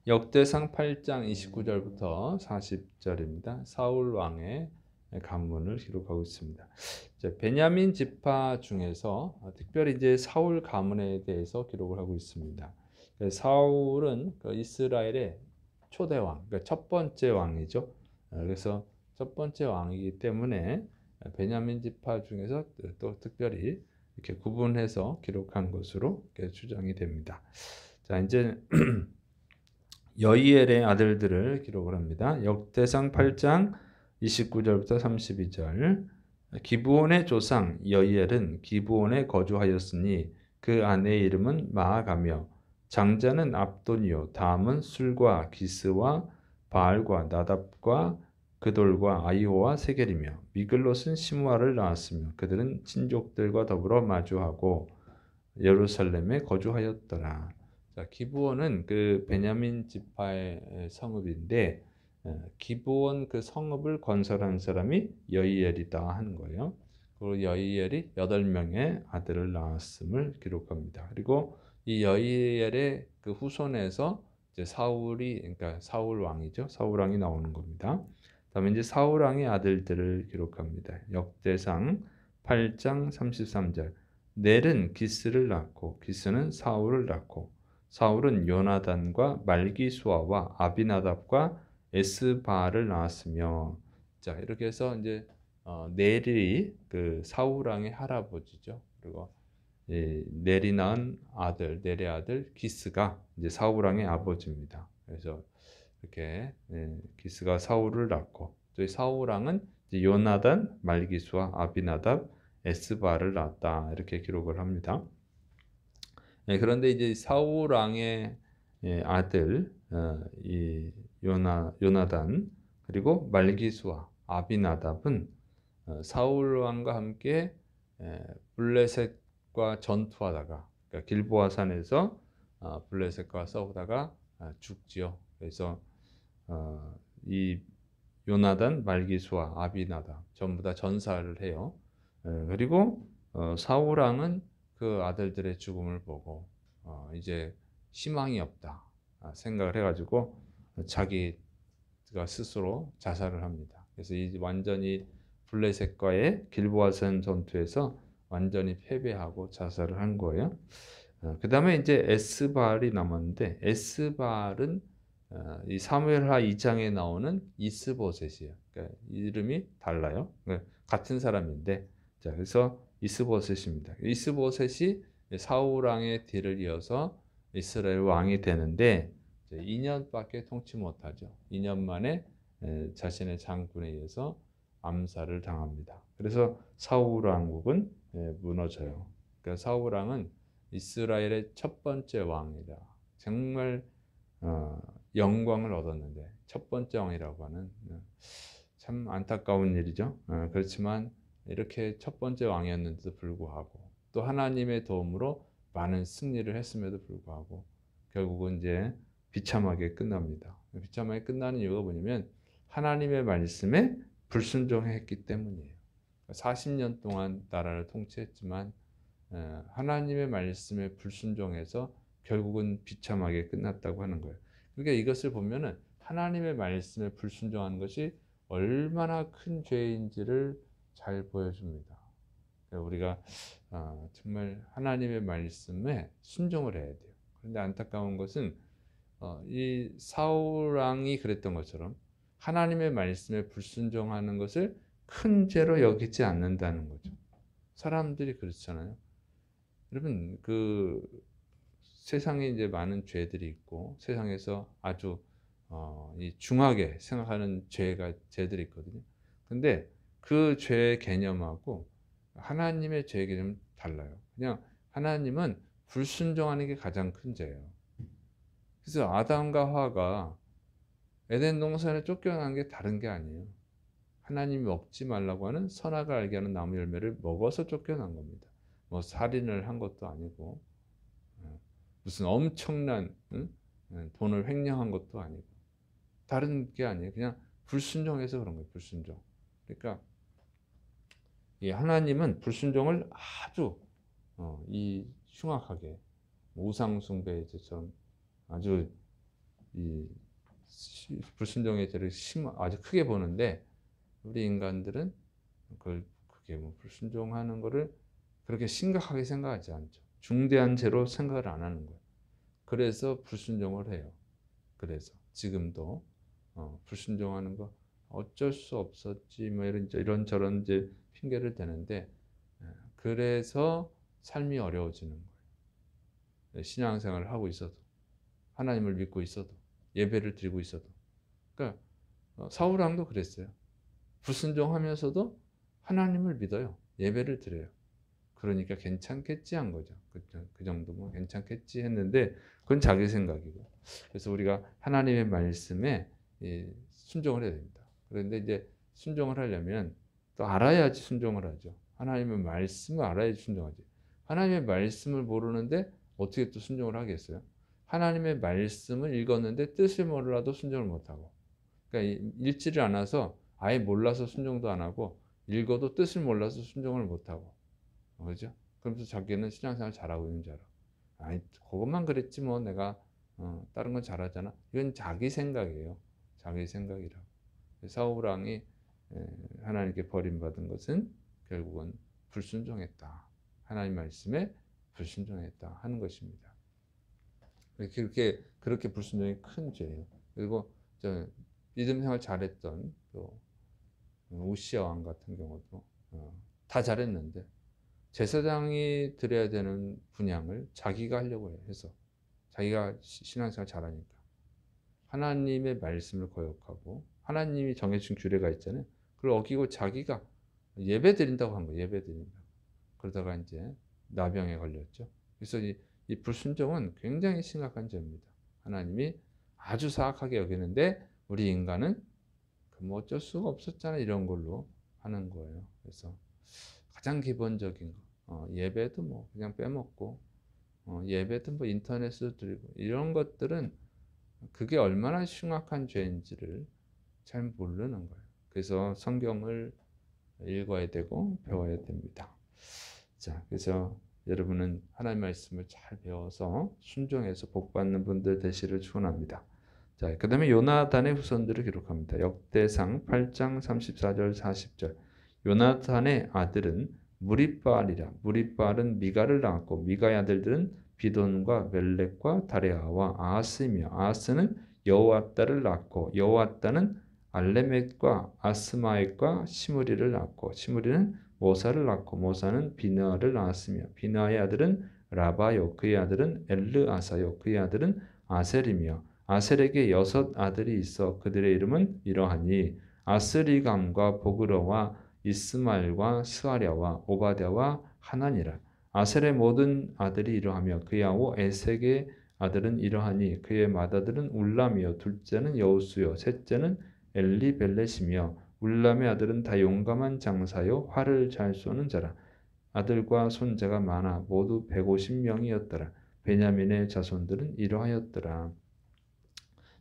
역대상 8장 29절부터 40절입니다. 사울 왕의 간문을 기록하고 있습니다. 베냐민 지파 중에서 특별히 이제 사울 가문에 대해서 기록을 하고 있습니다. 사울은 이스라엘의 초대 왕, 그러니까 첫 번째 왕이죠. 그래서 첫 번째 왕이기 때문에 베냐민 지파 중에서 또 특별히 이렇게 구분해서 기록한 것으로 추정이 됩니다. 자, 이제 여이엘의 아들들을 기록을 합니다. 역대상 8장 29절부터 32절. 기브온의 조상 여이엘은 기브온에 거주하였으니 그 아내의 이름은 마아가며 장자는 압돈이요 다음은 술과 기스와 바알과 나답과 그돌과 아이오와 세겔이며 미글롯은 시므아를 낳았으며 그들은 친족들과 더불어 마주하고 예루살렘에 거주하였더라. 자, 기브온은 그 베냐민 지파의 성읍인데 기브온 그 성읍을 건설한 사람이 여이엘이다 하는 거예요. 그리고 여이엘이 8명의 아들을 낳았음을 기록합니다. 그리고 이 여이엘의 그 후손에서 이제 사울이 그러니까 사울 왕이죠. 사울 왕이 나오는 겁니다. 다음에 이제 사울 왕의 아들들을 기록합니다. 역대상 8장 33절. 넬은 기스를 낳고 기스는 사울을 낳고 사울은 요나단과 말기수아와 아비나답과 에스바를 낳았으며 자 이렇게 해서 이제 넬이 그 사울 왕의 할아버지죠. 그리고 넬이 낳은 아들 넬의 아들 기스가 이제 사울 왕의 아버지입니다. 그래서 이렇게 기스가 사울을 낳고 또 사울 왕은 이제 요나단, 말기수아, 아비나답, 에스바를 낳았다 이렇게 기록을 합니다. 그런데 이제 사울 왕의 아들 이 요나단 그리고 말기수아, 아비나답은 사울 왕과 함께 블레셋과 전투하다가 그러니까 길보아 산에서 블레셋과 싸우다가 죽지요. 그래서 이 요나단, 말기수아, 아비나답 전부 다 전사를 해요. 그리고 사울 왕은 그 아들들의 죽음을 보고 이제 희망이 없다 생각을 해가지고 자기가 스스로 자살을 합니다. 그래서 이 완전히 블레셋과의 길보아산 전투에서 완전히 패배하고 자살을 한 거예요. 그 다음에 이제 에스발이 남았는데 에스발은 이 사무엘하 2장에 나오는 이스보셋이에요. 그러니까 이름이 달라요. 그러니까 같은 사람인데 자 그래서 이스보셋입니다. 이스보셋이 사울 왕의 뒤를 이어서 이스라엘 왕이 되는데 2년밖에 통치 못하죠. 2년 만에 자신의 장군에 의해서 암살을 당합니다. 그래서 사울 왕국은 무너져요. 그러니까 사울 왕은 이스라엘의 첫 번째 왕이다. 정말 영광을 얻었는데 첫 번째 왕이라고 하는 참 안타까운 일이죠. 그렇지만 이렇게 첫 번째 왕이었는데도 불구하고 또 하나님의 도움으로 많은 승리를 했음에도 불구하고 결국은 이제 비참하게 끝납니다. 비참하게 끝나는 이유가 뭐냐면 하나님의 말씀에 불순종했기 때문이에요. 40년 동안 나라를 통치했지만 하나님의 말씀에 불순종해서 결국은 비참하게 끝났다고 하는 거예요. 그러니까 이것을 보면은 하나님의 말씀에 불순종하는 것이 얼마나 큰 죄인지를 잘 보여줍니다. 그러니까 우리가 정말 하나님의 말씀에 순종을 해야 돼요. 그런데 안타까운 것은 이 사울 왕이 그랬던 것처럼 하나님의 말씀에 불순종하는 것을 큰 죄로 여기지 않는다는 거죠. 사람들이 그렇잖아요. 여러분 그 세상에 이제 많은 죄들이 있고 세상에서 아주 이 중하게 생각하는 죄들이 있거든요. 근데 그 죄의 개념하고 하나님의 죄의 개념은 달라요. 그냥 하나님은 불순종하는 게 가장 큰 죄예요. 그래서 아담과 하와가 에덴 동산에 쫓겨난 게 다른 게 아니에요. 하나님이 먹지 말라고 하는 선악을 알게 하는 나무 열매를 먹어서 쫓겨난 겁니다. 뭐 살인을 한 것도 아니고 무슨 엄청난 돈을 횡령한 것도 아니고 다른 게 아니에요. 그냥 불순종해서 그런 거예요. 불순종. 그러니까 이 하나님은 불순종을 아주 이 흉악하게 우상 숭배처럼 아주 이 불순종의 죄를 아주 크게 보는데 우리 인간들은 그게 뭐 불순종하는 거를 그렇게 심각하게 생각하지 않죠. 중대한 죄로 생각을 안 하는 거예요. 그래서 불순종을 해요. 그래서 지금도 불순종하는 거 어쩔 수 없었지 뭐 이런저런 이제 핑계를 대는데 그래서 삶이 어려워지는 거예요. 신앙생활을 하고 있어도 하나님을 믿고 있어도 예배를 드리고 있어도 그러니까 사울 왕도 그랬어요. 불순종하면서도 하나님을 믿어요. 예배를 드려요. 그러니까 괜찮겠지 한 거죠. 그 정도면 괜찮겠지 했는데 그건 자기 생각이고. 그래서 우리가 하나님의 말씀에 순종을 해야 됩니다. 그런데 이제 순종을 하려면 또 알아야지 순종을 하죠. 하나님의 말씀을 알아야지 순종하지. 하나님의 말씀을 모르는데 어떻게 또 순종을 하겠어요? 하나님의 말씀을 읽었는데 뜻을 몰라도 순종을 못하고. 그러니까 읽지를 않아서 아예 몰라서 순종도 안 하고 읽어도 뜻을 몰라서 순종을 못하고. 그죠? 그러면서 자기는 신앙생활 잘하고 있는 줄 알아. 아니, 그것만 그랬지 뭐 내가 다른 건 잘하잖아. 이건 자기 생각이에요. 자기 생각이라고. 사울 왕이 하나님께 버림받은 것은 결국은 불순종했다. 하나님 말씀에 불순종했다 하는 것입니다. 그렇게 불순종이 큰 죄예요. 그리고 믿음 생활 잘했던 또 우시야 왕 같은 경우도 다 잘했는데 제사장이 드려야 되는 분향을 자기가 하려고 해서 자기가 신앙생활 잘하니까 하나님의 말씀을 거역하고 하나님이 정해준 규례가 있잖아요. 그걸 어기고 자기가 예배 드린다고 한 거예요. 예배 드린다고. 그러다가 이제 나병에 걸렸죠. 그래서 이 불순종은 굉장히 심각한 죄입니다. 하나님이 아주 사악하게 여기는데 우리 인간은 뭐 어쩔 수가 없었잖아 이런 걸로 하는 거예요. 그래서 가장 기본적인 거 예배도 뭐 그냥 빼먹고 예배도 뭐 인터넷으로 드리고 이런 것들은 그게 얼마나 흉악한 죄인지를 잘 모르는 거예요. 그래서 성경을 읽어야 되고 배워야 됩니다. 자, 그래서 여러분은 하나님 말씀을 잘 배워서 순종해서 복받는 분들 되시기를 축원합니다. 자, 그 다음에 요나단의 후손들을 기록합니다. 역대상 8장 34절 40절. 요나단의 아들은 무리바알이라. 무리바알은 미가를 낳았고 미가의 아들들은 비돈과 멜렉과 다레아와 아하스이며 아하스는 여호와다를 낳고 여호와다는 알레멧과 아스마웻과 시므리를 낳고 시므리는 모사를 낳고 모사는 비느아를 낳았으며 비느아의 아들은 라바요 그의 아들은 엘르아사요 그의 아들은 아셀이며 아셀에게 6 아들이 있어 그들의 이름은 이러하니 아스리감과 보그러와 이스마엘과 스아랴와 오바댜와 하나니라. 아셀의 모든 아들이 이러하며 그의 아우 에색의 아들은 이러하니 그의 맏아들은 울람이요 둘째는 여우수요 셋째는 엘리벨렛이며 울람의 아들은 다 용감한 장사요 활을 잘 쏘는 자라. 아들과 손자가 많아 모두 150명이었더라. 베냐민의 자손들은 이러하였더라.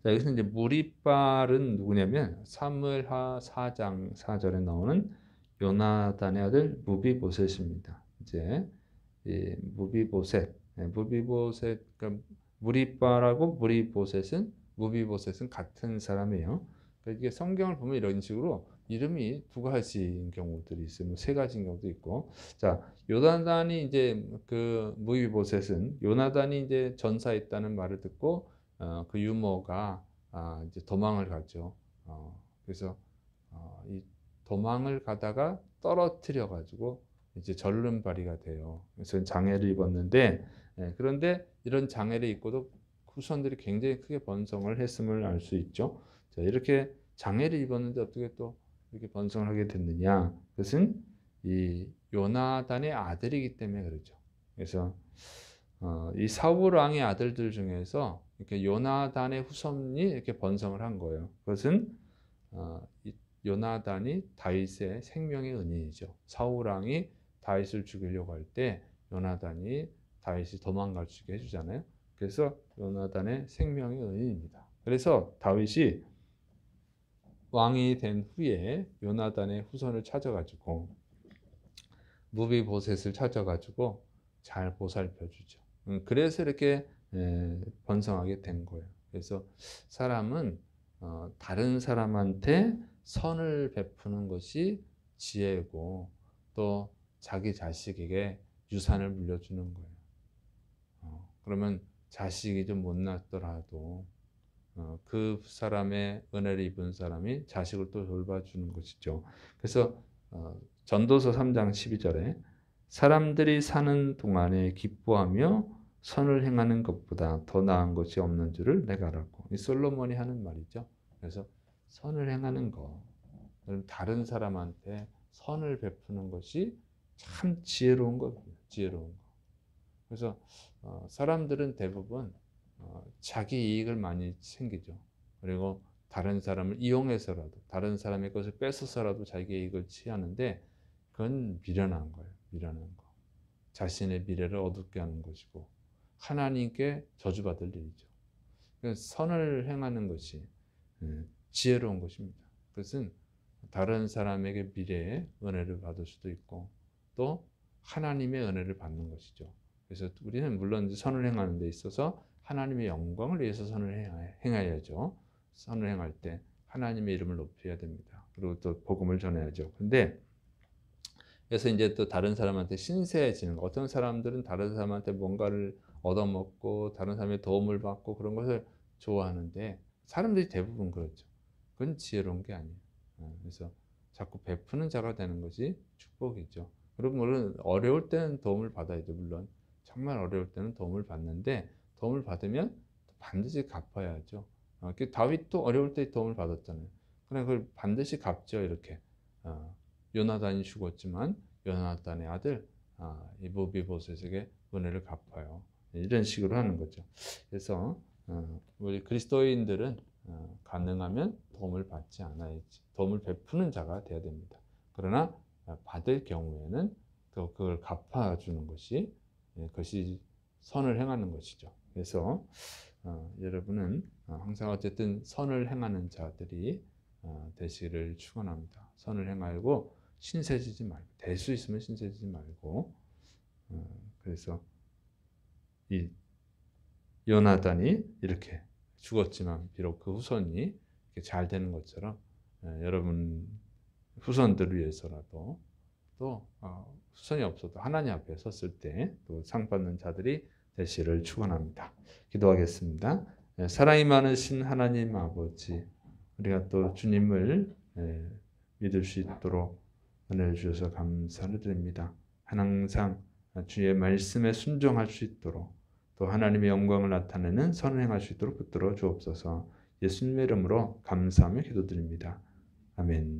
자, 여기서 이제 무리발은 누구냐면 사무엘하 4장 4절에 나오는 요나단의 아들 무비보셋입니다. 이제 이 무비보셋, 그러니까 무리발하고 무비보셋은 같은 사람이에요. 그러니까 이게 성경을 보면 이런 식으로 이름이 2가지인 경우들이 있어요. 뭐 3가지인 경우도 있고. 자, 요나단이 이제 그 무비보셋은 요나단이 이제 전사했다는 말을 듣고 그 유모가 이제 도망을 가죠. 그래서 이 도망을 가다가 떨어뜨려 가지고 이제 절름발이가 돼요. 그래서 장애를 입었는데 그런데 이런 장애를 입고도 후손들이 굉장히 크게 번성을 했음을 알 수 있죠. 자, 이렇게 장애를 입었는데 어떻게 또 이렇게 번성을 하게 됐느냐? 그것은 이 요나단의 아들이기 때문에 그렇죠. 그래서 이 사울 왕의 아들들 중에서 이렇게 요나단의 후손이 이렇게 번성을 한 거예요. 그것은 이 요나단이 다윗의 생명의 은인이죠. 사울 왕이 다윗을 죽이려고 할 때 요나단이 다윗이 도망갈 수 있게 해주잖아요. 그래서 요나단의 생명의 은인입니다. 그래서 다윗이 왕이 된 후에 요나단의 후손을 찾아가지고 무비보셋을 찾아가지고 잘 보살펴 주죠. 그래서 이렇게 번성하게 된 거예요. 그래서 사람은 다른 사람한테 선을 베푸는 것이 지혜고 또 자기 자식에게 유산을 물려주는 거예요. 그러면 자식이 좀 못났더라도 그 사람의 은혜를 입은 사람이 자식을 또 돌봐주는 것이죠. 그래서 전도서 3장 12절에 사람들이 사는 동안에 기뻐하며 선을 행하는 것보다 더 나은 것이 없는 줄을 내가 알았고, 이 솔로몬이 하는 말이죠. 그래서 선을 행하는 것, 다른 사람한테 선을 베푸는 것이 참 지혜로운 겁니다. 지혜로운 거. 그래서 사람들은 대부분 자기 이익을 많이 챙기죠. 그리고 다른 사람을 이용해서라도 다른 사람의 것을 뺏어서라도 자기의 이익을 취하는데 그건 미련한 거예요. 미련한 거. 자신의 미래를 어둡게 하는 것이고 하나님께 저주받을 일이죠. 그래서 선을 행하는 것이 지혜로운 것입니다. 그것은 다른 사람에게 미래에 은혜를 받을 수도 있고 또 하나님의 은혜를 받는 것이죠. 그래서 우리는 물론 선을 행하는 데 있어서 하나님의 영광을 위해서 선을 행해야죠. 선을 행할 때 하나님의 이름을 높여야 됩니다. 그리고 또 복음을 전해야죠. 근데 그래서 이제 또 다른 사람한테 신세해지는 거. 어떤 사람들은 다른 사람한테 뭔가를 얻어먹고 다른 사람의 도움을 받고 그런 것을 좋아하는데 사람들이 대부분 그렇죠. 그건 지혜로운 게 아니에요. 그래서 자꾸 베푸는 자가 되는 것이 축복이죠. 그리고 물론 어려울 때는 도움을 받아야죠. 물론 정말 어려울 때는 도움을 받는데 도움을 받으면 반드시 갚아야죠. 다윗도 어려울 때 도움을 받았잖아요. 그래 그걸 반드시 갚죠. 이렇게 요나단이 죽었지만 요나단의 아들 이브비보셋에게 은혜를 갚아요. 이런 식으로 하는 거죠. 그래서 우리 그리스도인들은 가능하면 도움을 받지 않아야지. 도움을 베푸는 자가 되어야 됩니다. 그러나 받을 경우에는 그걸 갚아주는 것이 그것이 선을 행하는 것이죠. 그래서 여러분은 항상 어쨌든 선을 행하는 자들이 되시기를 축원합니다. 선을 행하고 신세지지 말고 될 수 있으면 신세지지 말고 그래서 이 요나단이 이렇게 죽었지만 비록 그 후손이 잘 되는 것처럼 여러분 후손들을 위해서라도 또 후손이 없어도 하나님 앞에 섰을 때 또 상 받는 자들이 되시기를 축원합니다. 기도하겠습니다. 사랑이 많으신 하나님 아버지, 우리가 또 주님을 믿을 수 있도록 은혜를 주셔서 감사를 드립니다. 항상 주의 말씀에 순종할 수 있도록 또 하나님의 영광을 나타내는 선을 행할 수 있도록 붙들어 주옵소서. 예수님의 이름으로 감사하며 기도드립니다. 아멘.